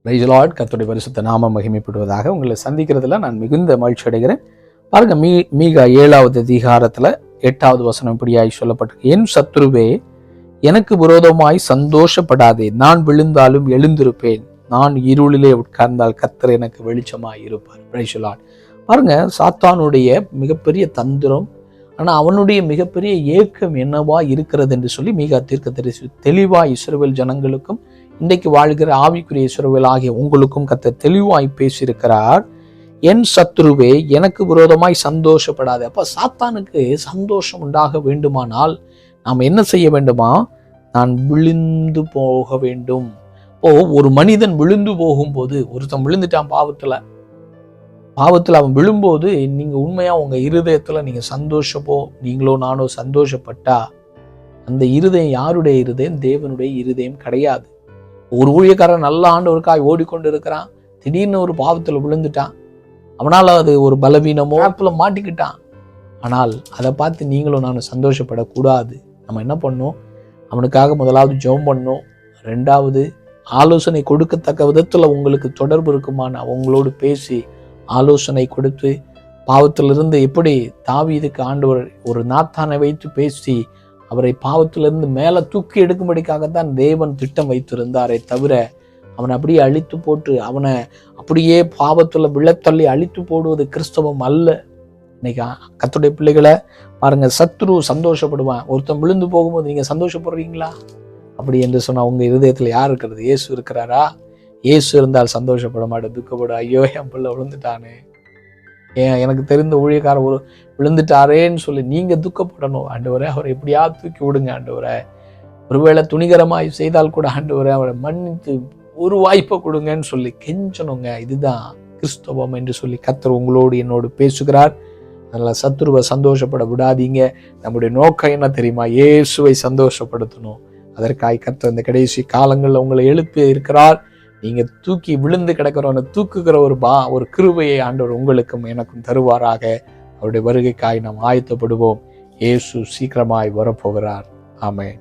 Praise the Lord. கர்த்தருடைய பரிசுத்த நாமம் மகிமைப்படுவதாக. உங்களை சந்திக்கிறதுல நான் மிகுந்த மகிழ்ச்சி அடைகிறேன். பாருங்க, மீகா 7வது அதிகாரத்துல 8வது வசனம் இப்படியாய் சொல்லப்பட்டிருக்கு. என் சத்துருவே, எனக்கு விரோதமாய் சந்தோஷப்படாதே. நான் விழுந்தாலும் எழுந்திருப்பேன். நான் இருளிலே உட்கார்ந்தால் கர்த்தர் எனக்கு வெளிச்சமாய் இருப்பார். Praise the Lord. பாருங்க, சாத்தானுடைய மிகப்பெரிய தந்திரம், ஆனா அவனுடைய மிகப்பெரிய ஏக்கம் என்னவா இருக்கிறது என்று சொல்லி மீகா தீர்க்கதரிசி தெளிவாய் இஸ்ரவேல் ஜனங்களுக்கும் இன்றைக்கு வாழ்கிற ஆவிக்குரிய இஸ்ரவேல் ஆகிய உங்களுக்கும் கர்த்தர் தெளிவாய் பேசியிருக்கிறார். என் சத்துருவே, எனக்கு விரோதமாய் சந்தோஷப்படாது. அப்ப சாத்தானுக்கு சந்தோஷம் உண்டாக வேண்டுமானால் நாம் என்ன செய்ய வேண்டுமா? நான் விழுந்து போக வேண்டும். ஒரு மனிதன் விழுந்து போகும்போது, ஒருத்தன் விழுந்துட்டான் பாவத்துல அவன் விழும்போது, நீங்க உண்மையா உங்க இருதயத்துல நீங்க நீங்களோ நானோ சந்தோஷப்பட்டா, அந்த இருதயம் யாருடைய இருதயம்? தேவனுடைய இருதயம் கிடையாது. ஒரு ஊழியக்காரன் நல்ல ஆண்டவருக்காய் ஓடிக்கொண்டு இருக்கிறான், திடீர்னு ஒரு பாவத்துல விழுந்துட்டான். அவனால் அது ஒரு பலவீனமோ மாட்டிக்கிட்டான். ஆனால் அதை பார்த்து நீங்களும் நானும் சந்தோஷப்படக்கூடாது. நம்ம என்ன பண்ணணும்? அவனுக்காக முதலாவது ஜெபம் பண்ணணும். 2வது ஆலோசனை கொடுக்கத்தக்க விதத்துல உங்களுக்கு தொடர்பு இருக்குமான்னு அவங்களோடு பேசி ஆலோசனை கொடுத்து, பாவத்திலிருந்து எப்படி தாவீதுக்கு ஆண்டவர் ஒரு நாத்தானை வைத்து பேசி அவரை பாவத்திலிருந்து மேல தூக்கி எடுக்கும்படிக்காகத்தான் தேவன் திட்டம் வைத்திருந்தாரே தவிர அவனை அப்படியே அழித்து போட்டு அவனை அப்படியே பாவத்துல விழத்தள்ளி அழித்து போடுவது கிறிஸ்தவம் அல்ல. இன்னைக்கு கர்த்தருடைய பிள்ளைகளை பாருங்க, சத்துரு சந்தோஷப்படுவான். ஒருத்தன் விழுந்து போகும்போது நீங்க சந்தோஷப்படுறீங்களா? அப்படி என்று சொன்னா உங்க இருதயத்துல யார் இருக்கிறது? இயேசு இருக்கிறாரா? இயேசு இருந்தால் சந்தோஷப்பட மாட்டேன், துக்கப்படும். ஐயோ, என் பிள்ளை விழுந்துட்டானே, எனக்கு தெரிந்த ஊழியக்காரர் ஒரு விழுந்துட்டாரேன்னு சொல்லி நீங்க துக்கப்படணும். ஆண்டவரே, அவரை எப்படியாவது தூக்கி விடுங்க ஆண்டவரே. ஒருவேளை துணிகரமாய் செய்தால் கூட ஆண்டவரே அவரை மன்னித்து ஒரு வாய்ப்பை கொடுங்கன்னு சொல்லி கெஞ்சணுங்க. இதுதான் கிறிஸ்தவம் என்று சொல்லி கர்த்தர் உங்களோடு என்னோடு பேசுகிறார். அதனால சத்துருவை சந்தோஷப்பட விடாதீங்க. நம்முடைய நோக்கம் என்ன தெரியுமா? இயேசுவை சந்தோஷப்படுத்தணும். அதற்காக கர்த்தர் இந்த கடைசி காலங்களில் உங்களை எழுப்பி இருக்கிறார். நீங்க தூக்கி விழுந்து கிடக்கிறவனை தூக்குகிற ஒரு கிருபையை ஆண்டவர் உங்களுக்கும் எனக்கும் தருவாராக. அவருடைய வருகைக்காய் நாம் ஆயத்தப்படுவோம். இயேசு சீக்கிரமாய் வரப்போகிறார். ஆமென்.